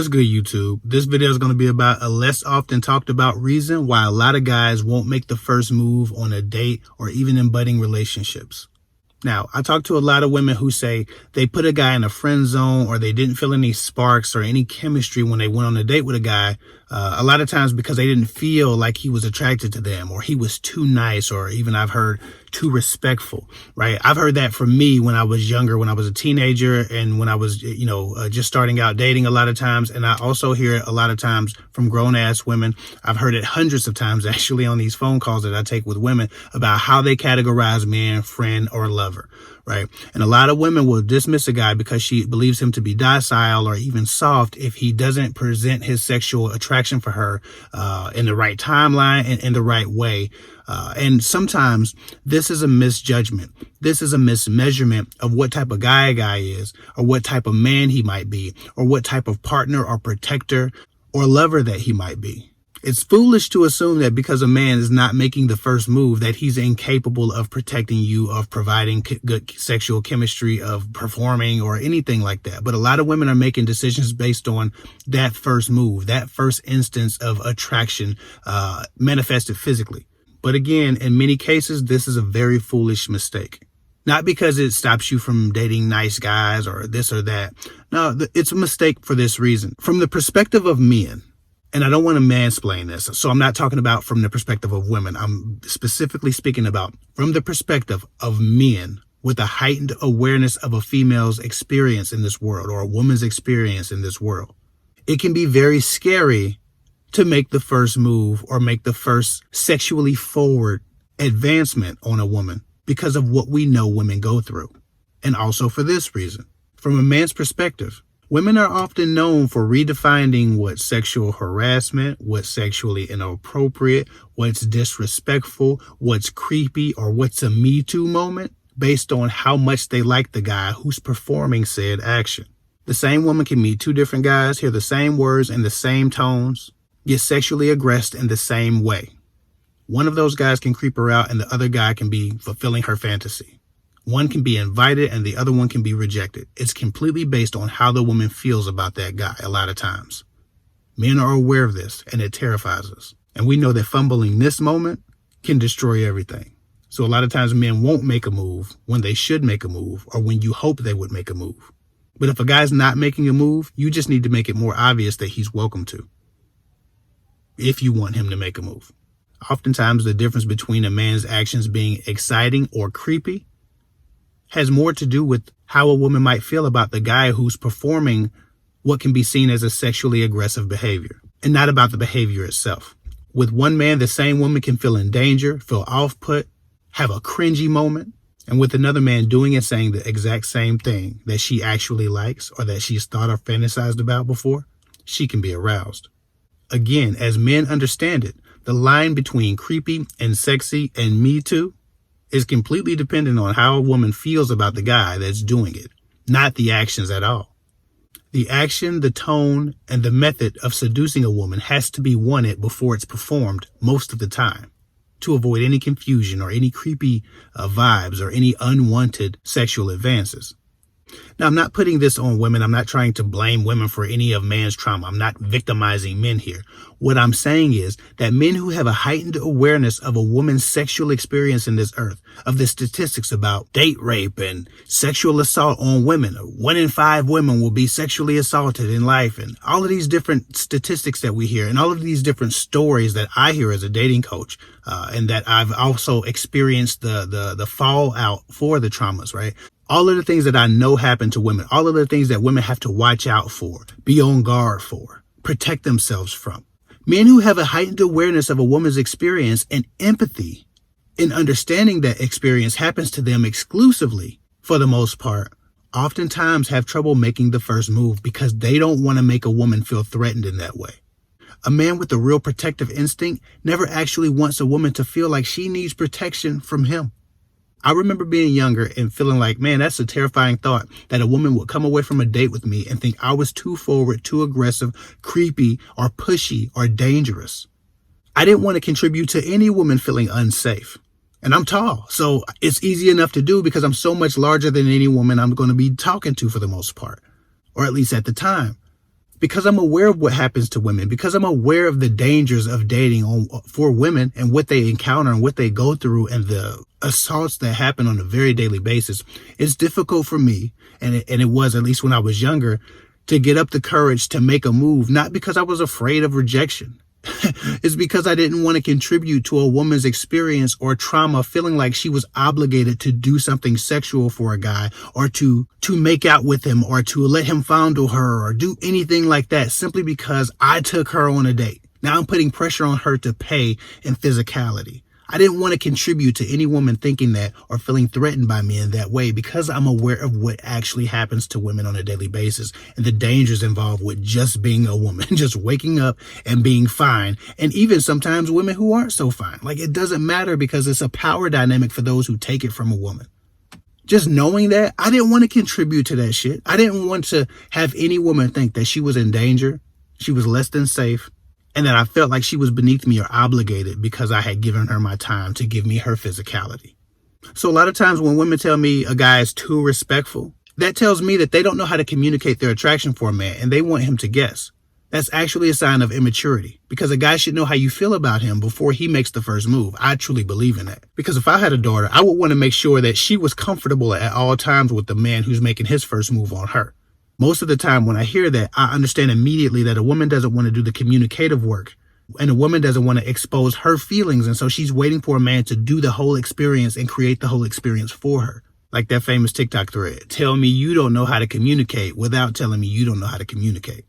What's good, YouTube? This video is going to be about a less often talked about reason why a lot of guys won't make the first move on a date or even in budding relationships. Now, I talk to a lot of women who say they put a guy in a friend zone or they didn't feel any sparks or any chemistry when they went on a date with a guy. A lot of times because they didn't feel like he was attracted to them or he was too nice, or even I've heard too respectful, right? I've heard that from me when I was younger, when I was a teenager and when I was, just starting out dating a lot of times. And I also hear it a lot of times from grown ass women. I've heard it hundreds of times actually on these phone calls that I take with women about how they categorize man, friend, or lover, right? And a lot of women will dismiss a guy because she believes him to be docile or even soft if he doesn't present his sexual attraction for her in the right timeline and in the right way. And sometimes this is a misjudgment. This is a mismeasurement of what type of guy a guy is, or what type of man he might be, or what type of partner or protector or lover that he might be. It's foolish to assume that because a man is not making the first move that he's incapable of protecting you, of providing good sexual chemistry, of performing or anything like that. But a lot of women are making decisions based on that first move, that first instance of attraction manifested physically. But again, in many cases, this is a very foolish mistake. Not because it stops you from dating nice guys or this or that. No, it's a mistake for this reason. From the perspective of men, and I don't want to mansplain this, so I'm not talking about from the perspective of women. I'm specifically speaking about from the perspective of men with a heightened awareness of a female's experience in this world or a woman's experience in this world. It can be very scary to make the first move or make the first sexually forward advancement on a woman because of what we know women go through. And also for this reason, from a man's perspective, women are often known for redefining what's sexual harassment, what's sexually inappropriate, what's disrespectful, what's creepy, or what's a Me Too moment based on how much they like the guy who's performing said action. The same woman can meet two different guys, hear the same words in the same tones, get sexually aggressed in the same way. One of those guys can creep her out and the other guy can be fulfilling her fantasy. One can be invited and the other one can be rejected. It's completely based on how the woman feels about that guy a lot of times. Men are aware of this and it terrifies us. And we know that fumbling this moment can destroy everything. So a lot of times men won't make a move when they should make a move or when you hope they would make a move. But if a guy's not making a move, you just need to make it more obvious that he's welcome to, if you want him to make a move. Oftentimes the difference between a man's actions being exciting or creepy has more to do with how a woman might feel about the guy who's performing what can be seen as a sexually aggressive behavior, and not about the behavior itself. With one man, the same woman can feel in danger, feel off-put, have a cringy moment, and with another man doing and saying the exact same thing that she actually likes or that she's thought or fantasized about before, she can be aroused. Again, as men understand it, the line between creepy and sexy and Me Too is completely dependent on how a woman feels about the guy that's doing it, not the actions at all. The action, the tone, and the method of seducing a woman has to be wanted before it's performed most of the time to avoid any confusion or any creepy vibes or any unwanted sexual advances. Now, I'm not putting this on women. I'm not trying to blame women for any of man's trauma. I'm not victimizing men here. What I'm saying is that men who have a heightened awareness of a woman's sexual experience in this earth, of the statistics about date rape and sexual assault on women, 1 in 5 women will be sexually assaulted in life, and all of these different statistics that we hear and all of these different stories that I hear as a dating coach, and that I've also experienced the fallout for the traumas, right? All of the things that I know happen to women, all of the things that women have to watch out for, be on guard for, protect themselves from. Men who have a heightened awareness of a woman's experience and empathy in understanding that experience happens to them exclusively, for the most part, oftentimes have trouble making the first move because they don't want to make a woman feel threatened in that way. A man with a real protective instinct never actually wants a woman to feel like she needs protection from him. I remember being younger and feeling like, man, that's a terrifying thought that a woman would come away from a date with me and think I was too forward, too aggressive, creepy, or pushy, or dangerous. I didn't want to contribute to any woman feeling unsafe. And I'm tall, so it's easy enough to do because I'm so much larger than any woman I'm going to be talking to for the most part, or at least at the time. because I'm aware of what happens to women, because I'm aware of the dangers of dating for women and what they encounter and what they go through and the assaults that happen on a very daily basis. It's difficult for me, and it was, at least when I was younger, to get up the courage to make a move, not because I was afraid of rejection. It's because I didn't want to contribute to a woman's experience or trauma, feeling like she was obligated to do something sexual for a guy, or to make out with him, or to let him fondle her, or do anything like that simply because I took her on a date. Now I'm putting pressure on her to pay in physicality. I didn't want to contribute to any woman thinking that or feeling threatened by me in that way, because I'm aware of what actually happens to women on a daily basis and the dangers involved with just being a woman, just waking up and being fine. And even sometimes women who aren't so fine. Like, it doesn't matter, because it's a power dynamic for those who take it from a woman. Just knowing that, I didn't want to contribute to that shit. I didn't want to have any woman think that she was in danger, she was less than safe, and that I felt like she was beneath me or obligated because I had given her my time to give me her physicality. So a lot of times when women tell me a guy is too respectful, that tells me that they don't know how to communicate their attraction for a man and they want him to guess. That's actually a sign of immaturity, because a guy should know how you feel about him before he makes the first move. I truly believe in that, because if I had a daughter, I would want to make sure that she was comfortable at all times with the man who's making his first move on her. Most of the time when I hear that, I understand immediately that a woman doesn't want to do the communicative work, and a woman doesn't want to expose her feelings. And so she's waiting for a man to do the whole experience and create the whole experience for her. Like that famous TikTok thread, tell me you don't know how to communicate without telling me you don't know how to communicate.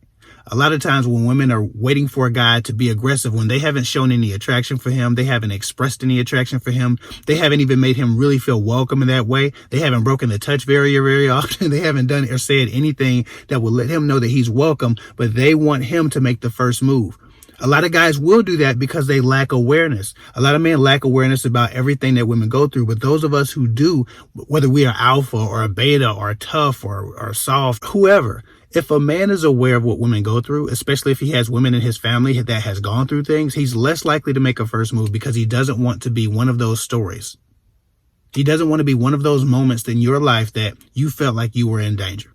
A lot of times when women are waiting for a guy to be aggressive, when they haven't shown any attraction for him, they haven't expressed any attraction for him, they haven't even made him really feel welcome in that way, they haven't broken the touch barrier very often, they haven't done or said anything that will let him know that he's welcome, but they want him to make the first move. A lot of guys will do that because they lack awareness. A lot of men lack awareness about everything that women go through. But those of us who do, whether we are alpha or a beta or tough or soft, whoever, if a man is aware of what women go through, especially if he has women in his family that has gone through things, he's less likely to make a first move, because he doesn't want to be one of those stories. He doesn't want to be one of those moments in your life that you felt like you were in danger.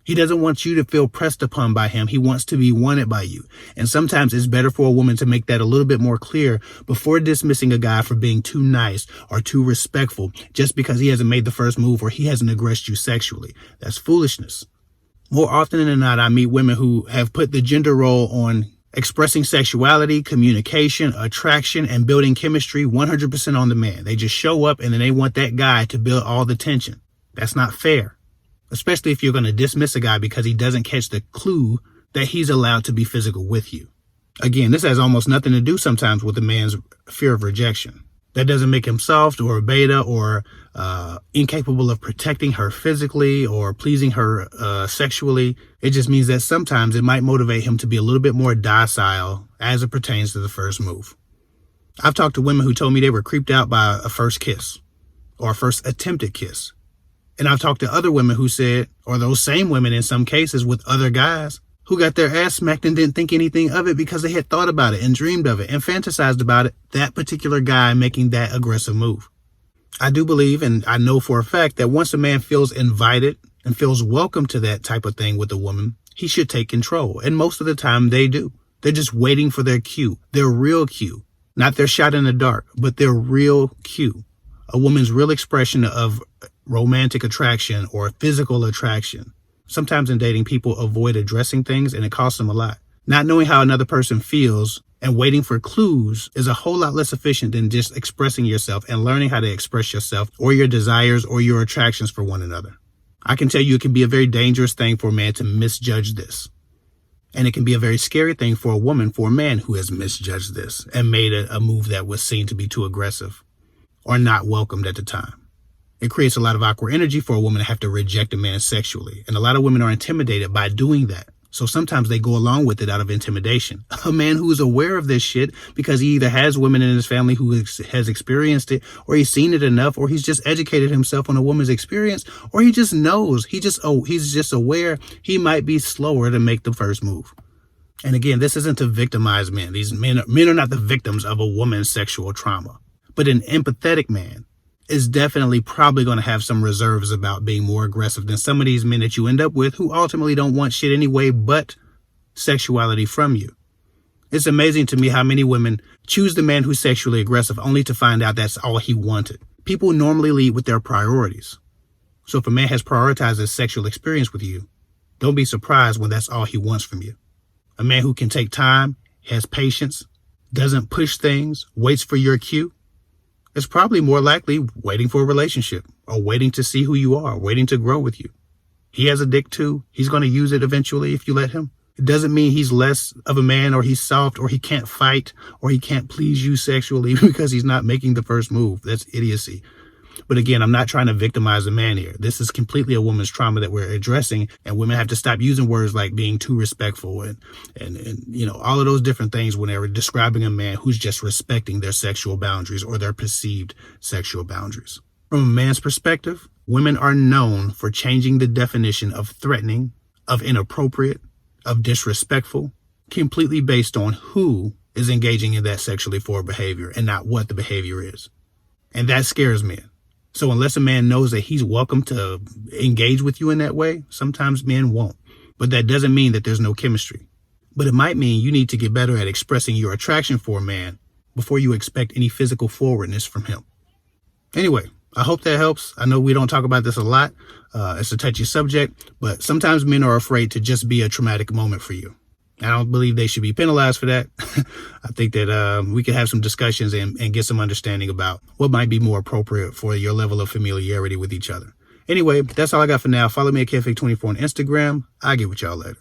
He doesn't want you to feel pressed upon by him. He wants to be wanted by you. And sometimes it's better for a woman to make that a little bit more clear before dismissing a guy for being too nice or too respectful just because he hasn't made the first move or he hasn't aggressed you sexually. That's foolishness. More often than not, I meet women who have put the gender role on expressing sexuality, communication, attraction, and building chemistry 100% on the man. They just show up and then they want that guy to build all the tension. That's not fair. Especially if you're going to dismiss a guy because he doesn't catch the clue that he's allowed to be physical with you. Again, this has almost nothing to do sometimes with a man's fear of rejection. That doesn't make him soft or a beta or incapable of protecting her physically or pleasing her sexually. It just means that sometimes it might motivate him to be a little bit more docile as it pertains to the first move. I've talked to women who told me they were creeped out by a first kiss or a first attempted kiss. And I've talked to other women who said, or those same women in some cases with other guys, who got their ass smacked and didn't think anything of it because they had thought about it and dreamed of it and fantasized about it, that particular guy making that aggressive move. I do believe, and I know for a fact, that once a man feels invited and feels welcome to that type of thing with a woman, he should take control. And most of the time they do. They're just waiting for their cue, their real cue, not their shot in the dark, but their real cue. A woman's real expression of romantic attraction or physical attraction. Sometimes in dating, people avoid addressing things and it costs them a lot. Not knowing how another person feels and waiting for clues is a whole lot less efficient than just expressing yourself and learning how to express yourself or your desires or your attractions for one another. I can tell you it can be a very dangerous thing for a man to misjudge this. And it can be a very scary thing for a woman, for a man who has misjudged this and made a move that was seen to be too aggressive or not welcomed at the time. It creates a lot of awkward energy for a woman to have to reject a man sexually. And a lot of women are intimidated by doing that. So sometimes they go along with it out of intimidation. A man who is aware of this shit because he either has women in his family who has experienced it, or he's seen it enough, or he's just educated himself on a woman's experience, or he just knows, he's just aware he might be slower to make the first move. And again, this isn't to victimize men. These men are not the victims of a woman's sexual trauma. But an empathetic man is definitely probably going to have some reserves about being more aggressive than some of these men that you end up with who ultimately don't want shit anyway but sexuality from you. It's amazing to me how many women choose the man who's sexually aggressive only to find out that's all he wanted. People normally lead with their priorities. So if a man has prioritized his sexual experience with you, don't be surprised when that's all he wants from you. A man who can take time, has patience, doesn't push things, waits for your cue, is probably more likely waiting for a relationship or waiting to see who you are, waiting to grow with you. He has a dick too. He's going to use it eventually if you let him. It doesn't mean he's less of a man or he's soft or he can't fight or he can't please you sexually because he's not making the first move. That's idiocy. But again, I'm not trying to victimize a man here. This is completely a woman's trauma that we're addressing, and women have to stop using words like being too respectful and all of those different things when they're describing a man who's just respecting their sexual boundaries or their perceived sexual boundaries. From a man's perspective, women are known for changing the definition of threatening, of inappropriate, of disrespectful, completely based on who is engaging in that sexually forward behavior and not what the behavior is. And that scares men. So unless a man knows that he's welcome to engage with you in that way, sometimes men won't. But that doesn't mean that there's no chemistry. But it might mean you need to get better at expressing your attraction for a man before you expect any physical forwardness from him. Anyway, I hope that helps. I know we don't talk about this a lot. It's a touchy subject, but sometimes men are afraid to just be a traumatic moment for you. I don't believe they should be penalized for that. I think that we could have some discussions and get some understanding about what might be more appropriate for your level of familiarity with each other. Anyway, that's all I got for now. Follow me at KFake24 on Instagram. I'll get with y'all later.